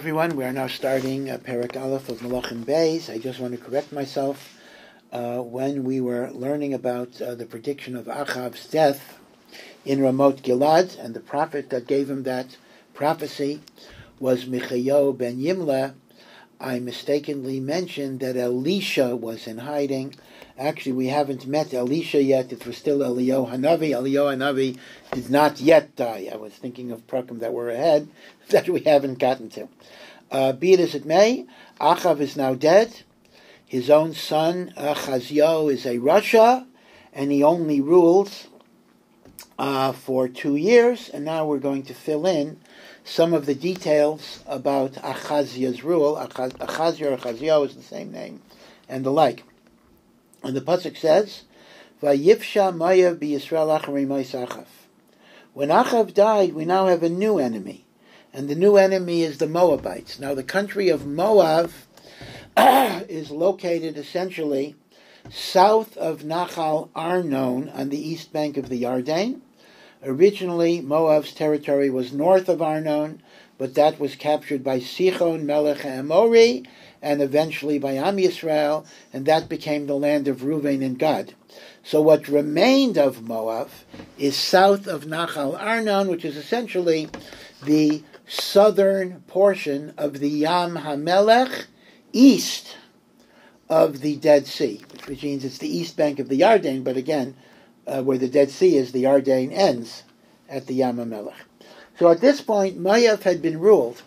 everyone. We are now starting Perek Aleph of melachim Beis. I just want to correct myself. When we were learning about the prediction of Achav's death in Ramot Gilad, and the prophet that gave him that prophecy was Michayo ben Yimla, I mistakenly mentioned that Elisha was in hiding. Actually, we haven't met Elisha yet. It was still Eliyahu Hanavi. Eliyahu Hanavi did not yet die. I was thinking of prakim that were ahead that we haven't gotten to. Be it as it may, Achav is now dead. His own son, Chazio, is a Rasha, and he only rules for 2 years. And now we're going to fill in some of the details about Achazia's rule. Achazia or Chazio is the same name, and the like. And the pasuk says, "Vayifsha Mayav b'Yisrael acharei mos Achav." When Achav died, we now have a new enemy, and the new enemy is the Moabites. Now, the country of Moab is located essentially south of Nachal Arnon on the east bank of the Yarden. Originally, Moab's territory was north of Arnon, but that was captured by Sichon Melech HaAmori, and eventually by Am Yisrael, and that became the land of Reuven and Gad. So what remained of Moab is south of Nachal Arnon, which is essentially the southern portion of the Yam HaMelech, east of the Dead Sea, which means it's the east bank of the Yarden, but again, where the Dead Sea is, the Yarden ends at the Yam HaMelech. So at this point, Moab had been ruled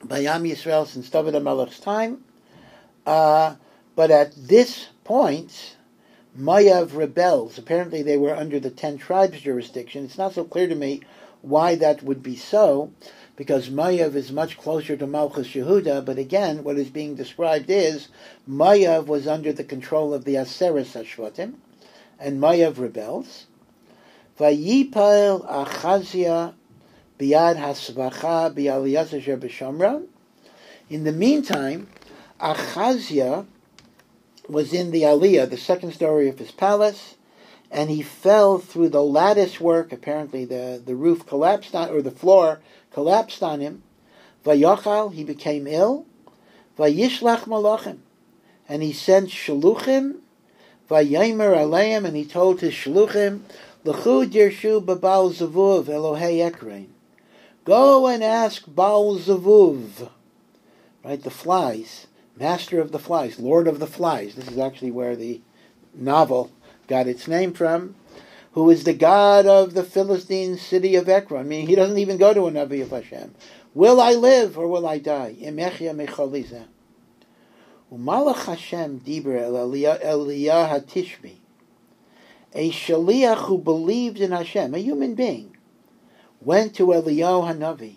by Am Yisrael since David HaMelech's time, but at this point, Moab rebels. Apparently they were under the 10 tribes jurisdiction. It's not so clear to me why that would be so, because Moab is much closer to Malchus Yehuda, but again, what is being described is Moab was under the control of the Aseres HaShvatim, and Moab rebels. Vayipal Achazia Biad Hasvacha Bialiyas Asher B'Shamron. In the meantime, Achazia was in the Aliyah, the second story of his palace, and he fell through the lattice work. Apparently the roof collapsed on, or the floor collapsed on him. Vayachal, he became ill. Vayishlach malachim, and he sent shluchim. Vayimer aleim, and he told his shluchim, L'chu dirshu b'Baal Zavuv Elohei Ekrein. Go and ask Baal Zavuv, right? The flies, master of the flies, lord of the flies. This is actually where the novel got its name from. Who is the god of the Philistine city of Ekron? I mean, he doesn't even go to a Navi of Hashem. Will I live or will I die? Imechia mecholiza. Umalach Hashem diber el Eliyah hatishbi. A shaliach who believed in Hashem, a human being, went to Eliyahu Hanavi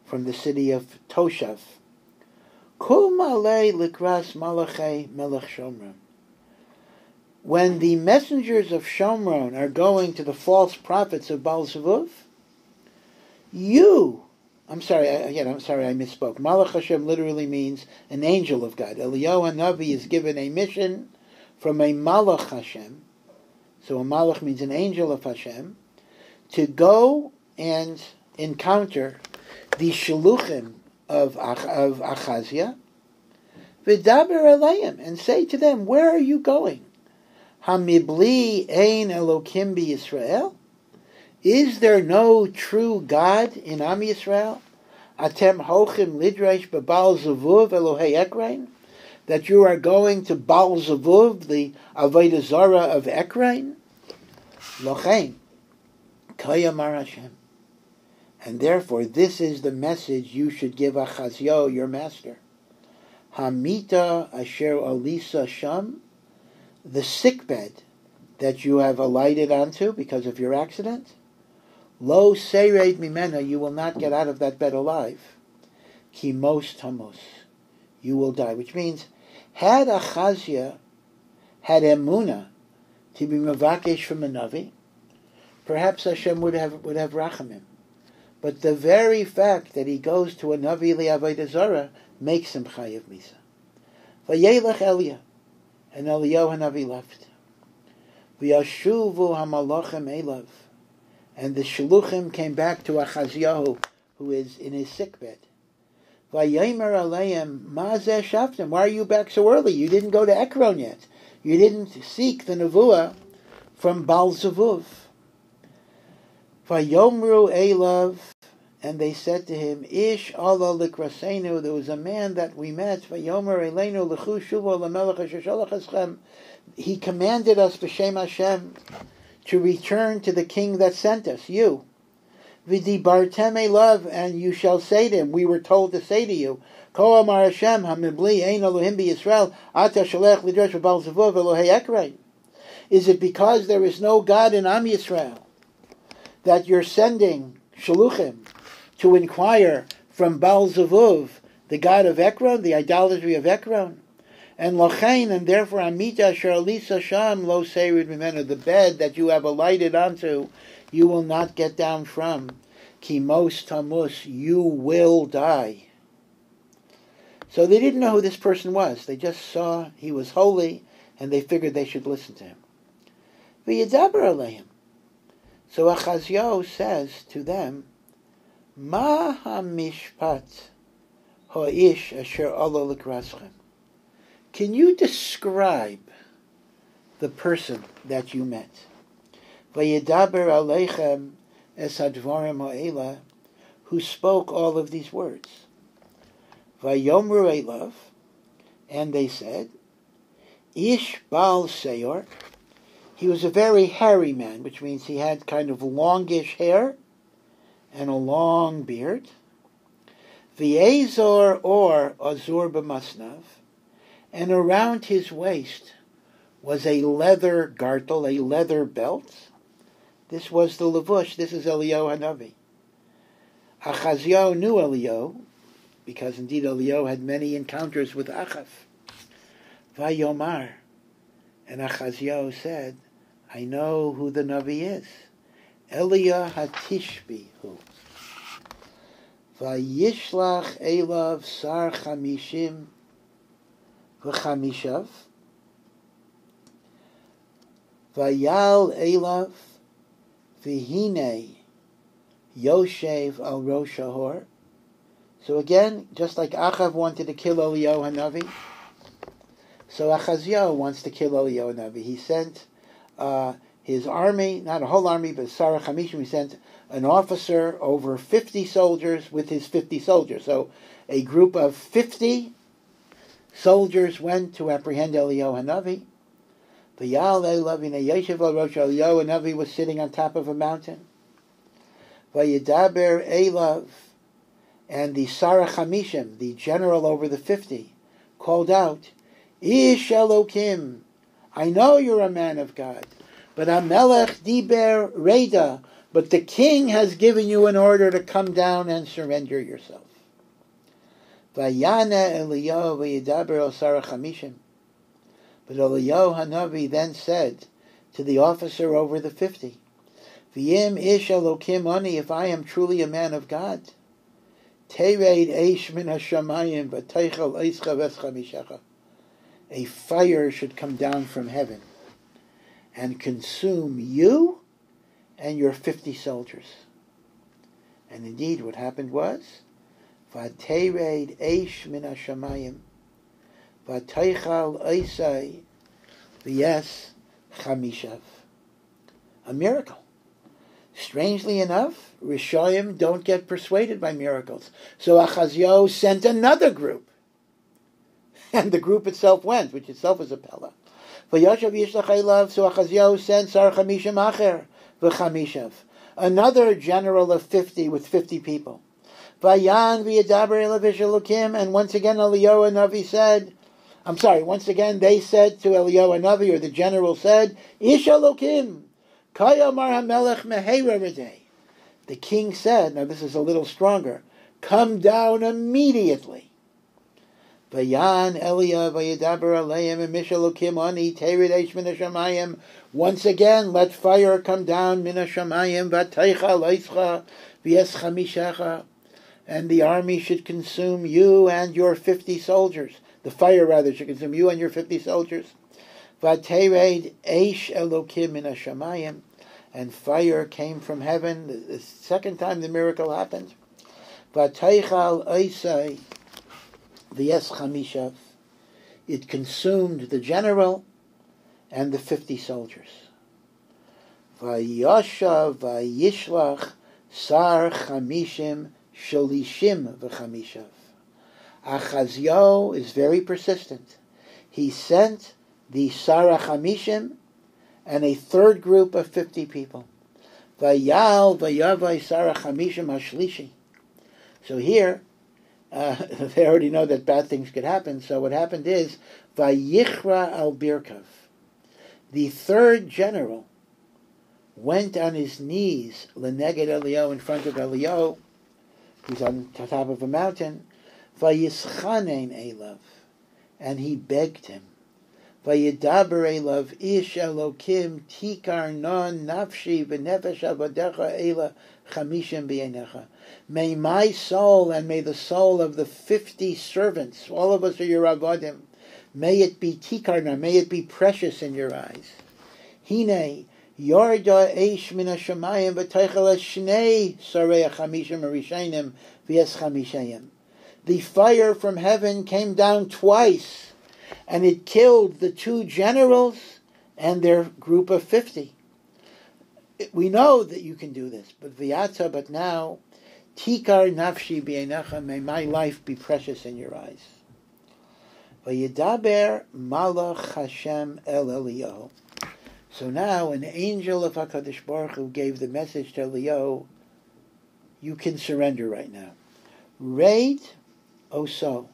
from the city of Toshav. Kul malei likras malachei melech Shomron. When the messengers of Shomron are going to the false prophets of Baal Zavuv, I misspoke. Malach Hashem literally means an angel of God. Eliyahu Hanavi is given a mission from a Malach Hashem. So a Malach means an angel of Hashem, to go and encounter the Shluchim of Achazia, v'daber aleim, and say to them, where are you going? Hamibli ein Elokim b'Yisrael? Is there no true God in Am Yisrael? Atem hochim lidrash b'Baal Zavuv Elohei Ekrein? That you are going to Baal Zavuv, the Avodah Zarah of Ekrein? Lochein, Kayamar Hashem. And therefore, this is the message you should give Achazio, your master. Hamita asher alisa sham, the sickbed that you have alighted onto because of your accident. Lo sered mimena, you will not get out of that bed alive. Ki mos tamos, you will die. Which means, had Achazia had emuna to be mavakesh from a Navi, perhaps Hashem would have rachamim. But the very fact that he goes to a Navi li'avodah zarah makes him chayiv misa. Vayelech Elia, and Eliyahu Hanavi left. V'yashuvu hamalachim elav, and the shluchim came back to Achaziyahu, who is in his sickbed. Vayomer aleim ma zeh shaftem. Why are you back so early? You didn't go to Ekron yet. You didn't seek the nevuah from Baal Zevuv. Vayomru elav, and they said to him, Ish Allah likrasenu, there was a man that we met, Vayomer elenu lechu shuvo lamelech asher sholach eschem. He commanded us, b'shem Hashem, to return to the king that sent us, you. V'dibartem elav, and you shall say to him, we were told to say to you, Ko amar Hashem, hamibli ein Elohim b'Yisrael, ata sholech lidrosh v'bal zevuv Elohei Ekrei. Is it because there is no God in Am Yisrael that you're sending shaluchim to inquire from Baal Zevuv, the god of Ekron, the idolatry of Ekron? And lachain, and therefore amita asher alisa sham lo seirid mimenu, the bed that you have alighted onto, you will not get down from. Ki mos tamus, you will die. So they didn't know who this person was. They just saw he was holy, and they figured they should listen to him. V'yedaber aleihim. So Achazyahu says to them, Ma hamishpat ha'ish asher Allah likraschem. Can you describe the person that you met? V'yedaber aleichem es hadvarim ha'ela, who spoke all of these words. Vayomru elav, and they said, Ish Baal Seyor. He was a very hairy man, which means he had kind of longish hair and a long beard. V'ezor or azur b'masnav, and around his waist was a leather gartel, a leather belt. This was the levush. This is Eliyahu Hanavi. Achazyahu knew Eliyahu, because indeed Eliyahu had many encounters with Achav. Vayomar, and Achazyahu said, I know who the Navi is. Eliyahu Hatishbi hu. Vayishlach elav sar chamishim v'chamishav. Vayal elav v'hine yoshev al rosh hahor. So again, just like Achav wanted to kill Eliyahu Hanavi, so Achazyahu wants to kill Eliyahu Hanavi. He sent his army, not a whole army, but Sarah Chamishim, he sent an officer over 50 soldiers with his 50 soldiers. So a group of 50 soldiers went to apprehend Eliyahu Hanavi. V'yal elav hine yoshev al rosh. Eliyahu Hanavi was sitting on top of a mountain. V'yedaber elav, and the Sarah Chamishim, the general over the 50, called out, Ish Elokim, I know you're a man of God, but Amelech Diber Reda, but the king has given you an order to come down and surrender yourself. Vayana Eliyahu v'yedaber el Sarah Chamishim. But Eliyahu Hanavi then said to the officer over the 50, V'yim Ish Elokim ani, if I am truly a man of God, Tereid eish min hashamayim v'teichel eischa v'eschamishecha. A fire should come down from heaven and consume you and your 50 soldiers. And indeed, what happened was, v'tereid eish min hashamayim v'teichel eisai v'es chamishav. A miracle. Strangely enough, Rishayim don't get persuaded by miracles. So Achazyahu sent another group. And the group itself went, which itself is a pella. V'yashav yishlach elav, so Achazyahu sent Sar Chamishim Acher v'chamishav, another general of 50 with 50 people. Vayan v'yedaber elav ish Elokim, and once again Eliyahu Hanavi said, once again they said to Eliyahu Hanavi, or the general said, Ish Elokim, Kayamar HaMelech Meheira Redei. The king said, now this is a little stronger, come down immediately. Vayan Eliyahu vayedaber aleim emish Elokim ani terid eish min hashamayim. Once again, let fire come down min hashamayim v'teicha leischa v'es chamishecha. And the army should consume you and your 50 soldiers. The fire, rather, should consume you and your 50 soldiers. V'tered eish Elokim min hashamayim, and fire came from heaven. The second time the miracle happened. V'teichal eisai v'yes chamishav. It consumed the general and the 50 soldiers. Vayoshav vayishlach sar chamishim shalishim v'chamishav. Achazio is very persistent. He sent the Sar Chamishim and a third group of 50 people. Vayal vayavai Sar Chamishim hashlishi. So here, they already know that bad things could happen. So what happened is, vayichra al birkav. The third general went on his knees, leneged Eliyahu, in front of Eliyahu, who's on the top of a mountain, vayischanein elav, and he begged him. Vayidaber elav ish elokim tikar non nafshi v'nefesh avadecha ela chamishim b'einecha. May my soul and may the soul of the 50 servants, all of us are your avodim, may it be tikarna, may it be precious in your eyes. Hine yorda eish min hashamayim v'teichel shnei sarei chamishim arishainim v'yes chamishayim. The fire from heaven came down twice, and it killed the 2 generals and their group of 50. We know that you can do this, but now, tikar nafshi b'einecha, may my life be precious in your eyes. Vayidaber malach Hashem el Eliyahu. So now, an angel of HaKadosh Baruch Hu gave the message to Eliyahu, you can surrender right now. Raid Oso,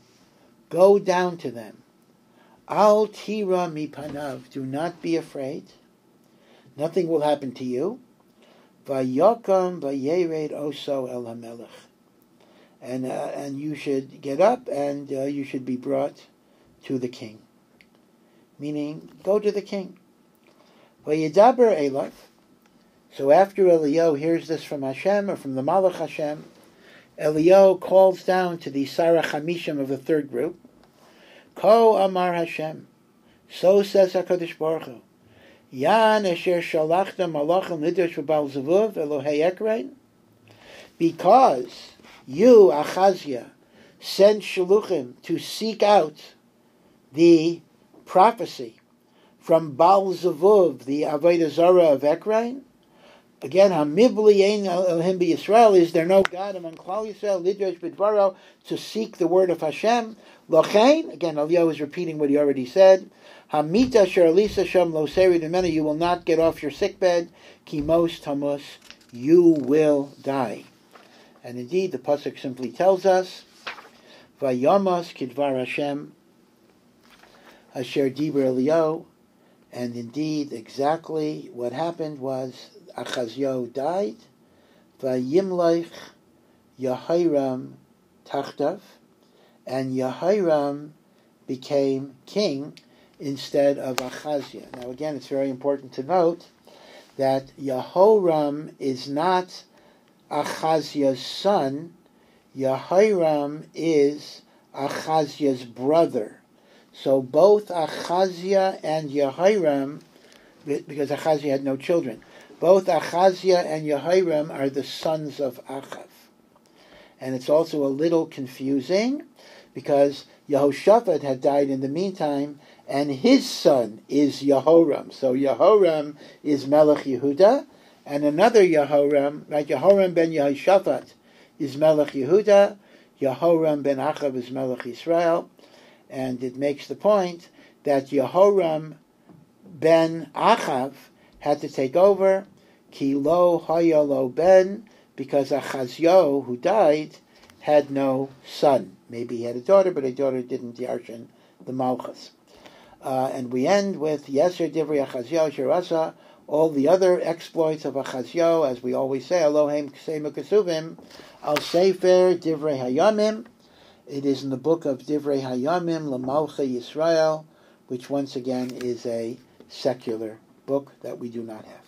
go down to them. Al tira mipanav, do not be afraid. Nothing will happen to you. Vayokam vayered Oso el hamelech, and you should get up and you should be brought to the king. Meaning, go to the king. Vayidaber elav. So after Eliyahu hears this from Hashem or from the Malach Hashem, Eliyahu calls down to the Sarah Chamishim of the third group. Ko Amar Hashem. So says HaKadosh Baruch Hu. Yan asher shalachta malachim lidrash v'bal zavuv Elohei Ekrein. Because you, Achazia, sent shaluchim to seek out the prophecy from Baal Zavuv, the Avodah Zarah of Ekrein. Again, Hamibli Ein Elohim B'Yisrael, is there no God among Klal Yisrael, Lidrash B'Dvaro, to seek the word of Hashem? Lochein, again, Eliyahu is repeating what he already said. Hamita Sher Elisa Shem Lo Seri D'Mena, you will not get off your sickbed. Ki Mos Tamus, you will die. And indeed, the pasuk simply tells us, Vayamas Kidvar Hashem, Asher Diber Eliyahu, and indeed, exactly what happened was, Achazio died, Vayimleich Yehoram Tachtav, and Yehoram became king instead of Achazia. Now again, it's very important to note that Yehoram is not Achazia's son. Yehoram is Achazia's brother. So both Achazia and Yehoram, because Achazia had no children, both Achazia and Yehoram are the sons of Achav. And it's also a little confusing because Yehoshaphat had died in the meantime, and his son is Yehoram. So Yehoram is Melech Yehuda, and another Yehoram, right? Yehoram ben Yehoshaphat is Melech Yehuda, Yehoram ben Achav is Melech Yisrael, and it makes the point that Yehoram ben Achav had to take over, ki lo haya lo ben, because Achazio, who died, had no son. Maybe he had a daughter, but a daughter didn't yarshin the Malchus. And we end with Yeser Divrei Achazio Shirasa, all the other exploits of Achazio, as we always say, Elohim Ksema Kesuvim, Al Sefer Divrei Hayamim. It is in the book of Divrei Hayamim, L'Malcha Yisrael, which once again is a secular book that we do not have.